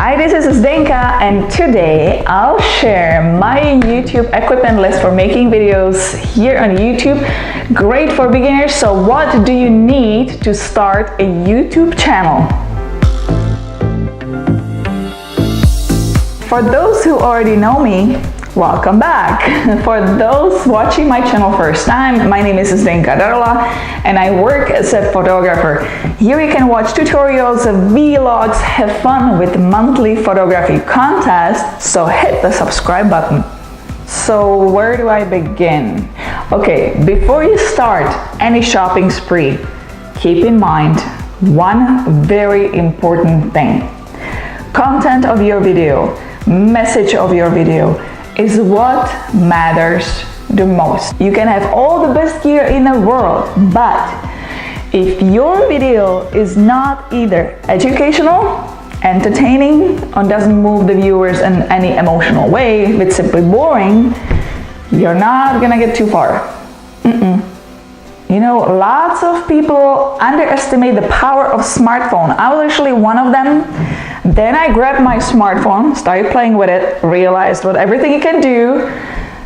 Hi, this is Zdenka, and today I'll share my YouTube equipment list for making videos here on YouTube. Great for beginners. So what do you need to start a YouTube channel? For those who already know me, welcome back. For those watching my channel first time, my name is Zdenka Darula and I work as a photographer. Here you can watch tutorials, vlogs, have fun with monthly photography contests, so hit the subscribe button. So where do I begin? Okay, before you start any shopping spree, keep in mind one very important thing. Content of your video, message of your video is what matters the most. You can have all the best gear in the world, but if your video is not either educational, entertaining, or doesn't move the viewers in any emotional way, if it's simply boring, you're not gonna get too far. You know, lots of people underestimate the power of smartphone. I was actually one of them. Then I grabbed my smartphone, started playing with it, realized what everything it can do.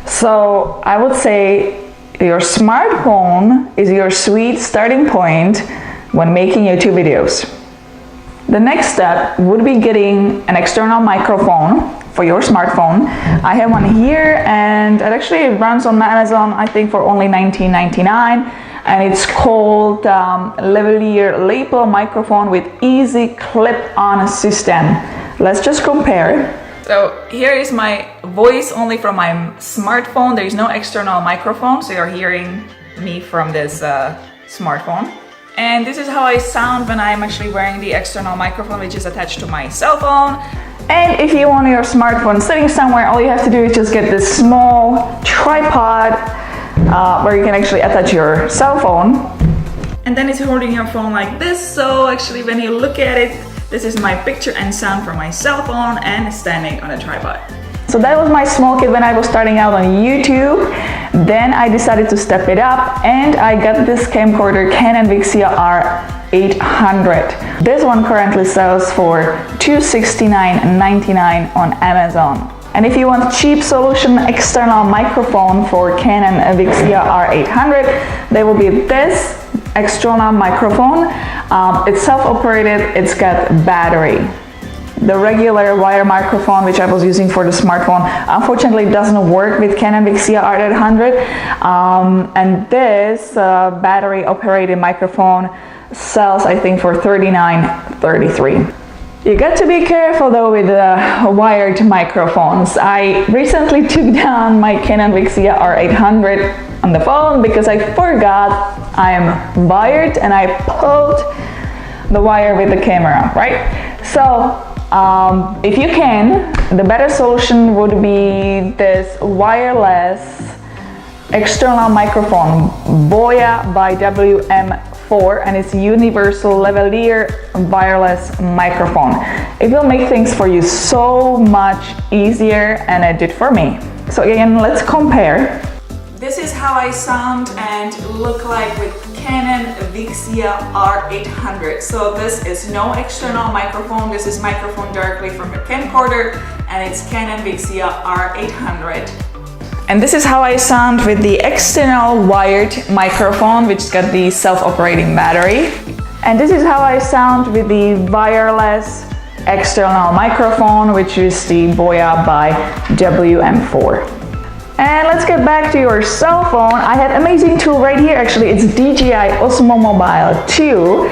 So I would say your smartphone is your sweet starting point when making YouTube videos. The next step would be getting an external microphone for your smartphone. I have one here and it actually runs on Amazon, I think for only $19.99. And it's called lavalier lapel microphone with easy clip-on system. Let's just compare. So here is my voice only from my smartphone. There is no external microphone, so you're hearing me from this smartphone. And this is how I sound when I'm actually wearing the external microphone, which is attached to my cell phone. And if you want your smartphone sitting somewhere, all you have to do is just get this small tripod where you can actually attach your cell phone. And then it's holding your phone like this, so actually when you look at it, this is my picture and sound from my cell phone and standing on a tripod. So that was my small kit when I was starting out on YouTube. Then I decided to step it up and I got this camcorder Canon Vixia R800. This one currently sells for $269.99 on Amazon. And if you want cheap solution external microphone for Canon Vixia R800, there will be this external microphone. It's self-operated, it's got battery. The regular wire microphone, which I was using for the smartphone, unfortunately doesn't work with Canon Vixia R800. And this battery operated microphone sells, I think, for $39.33. You got to be careful though with wired microphones. I recently took down my Canon Vixia R800 on the phone because I forgot I'm wired and I pulled the wire with the camera, right? So if you can, the better solution would be this wireless external microphone, Boya by WM4, and it's universal lavalier wireless microphone. It will make things for you so much easier, and it did for me. So again, let's compare. This is how I sound and look like with Canon Vixia R800. So this is no external microphone. This is microphone directly from a camcorder, and it's Canon Vixia R800. And this is how I sound with the external wired microphone, which has got the self-operating battery. And this is how I sound with the wireless external microphone, which is the Boya by WM4. And let's get back to your cell phone. I had an amazing tool right here. Actually, it's Dji Osmo Mobile 2.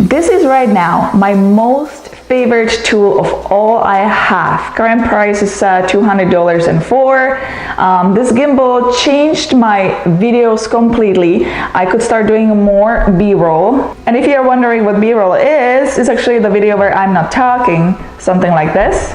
This is right now my most favorite tool of all I have. Current price is $200.04. This gimbal changed my videos completely. I could start doing more B-roll. And if you're wondering what B-roll is, it's actually the video where I'm not talking, something like this.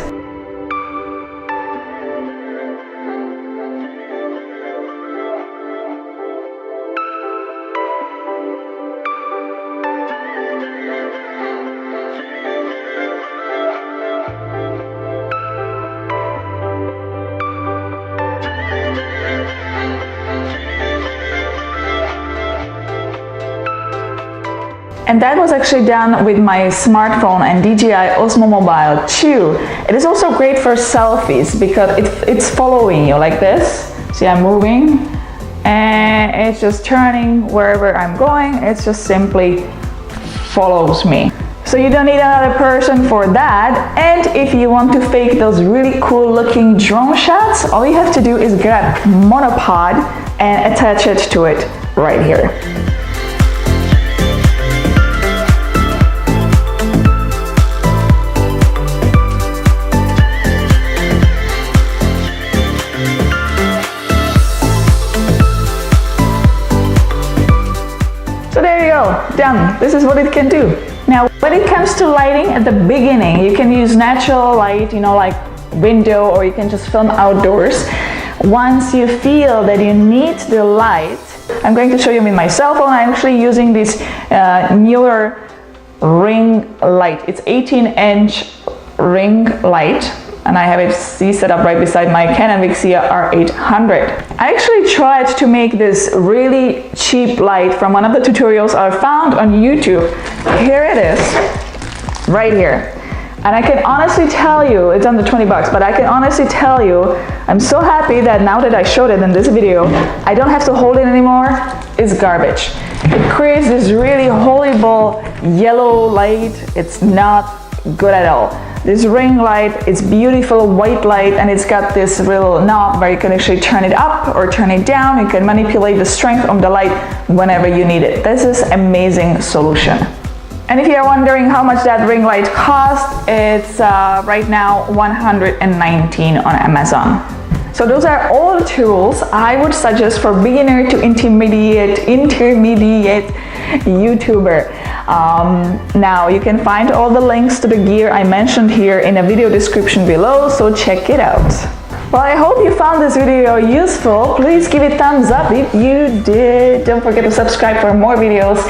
And that was actually done with my smartphone and Dji Osmo Mobile 2. It is also great for selfies because it's following you like this. See, I'm moving and it's just turning wherever I'm going. It just simply follows me. So you don't need another person for that. And if you want to fake those really cool looking drone shots, all you have to do is grab monopod and attach it to it right here. So there you go, done. This is what it can do. Now, when it comes to lighting at the beginning, you can use natural light, you know, like window, or you can just film outdoors. Once you feel that you need the light, I'm going to show you with my cell phone. I'm actually using this newer ring light. It's 18-inch ring light, and I have it set up right beside my Canon Vixia R800. I actually tried to make this really cheap light from one of the tutorials I found on YouTube. Here it is, right here. And I can honestly tell you, it's under 20 bucks, but I can honestly tell you, I'm so happy that now that I showed it in this video, I don't have to hold it anymore. It's garbage. It creates this really horrible yellow light. It's not good at all. This ring light, it's beautiful white light, and it's got this little knob where you can actually turn it up or turn it down. You can manipulate the strength of the light whenever you need it. This is an amazing solution. And if you're wondering how much that ring light costs, it's right now $119 on Amazon. So those are all the tools I would suggest for beginner to intermediate YouTuber. Now you can find all the links to the gear I mentioned here in a video description below, so check it out. Well, I hope you found this video useful. Please give it a thumbs up if you did. Don't forget to subscribe for more videos.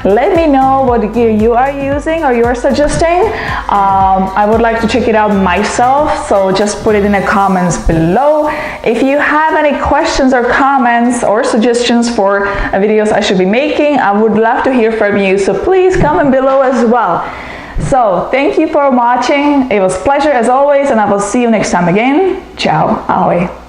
Let me know what gear you are using or you are suggesting. I would like to check it out myself, so just put it in the comments below. If you have any questions or comments or suggestions for videos I should be making, I would love to hear from you, so please comment below as well. So thank you for watching. It was a pleasure as always, and I will see you next time again. Ciao, ahoj.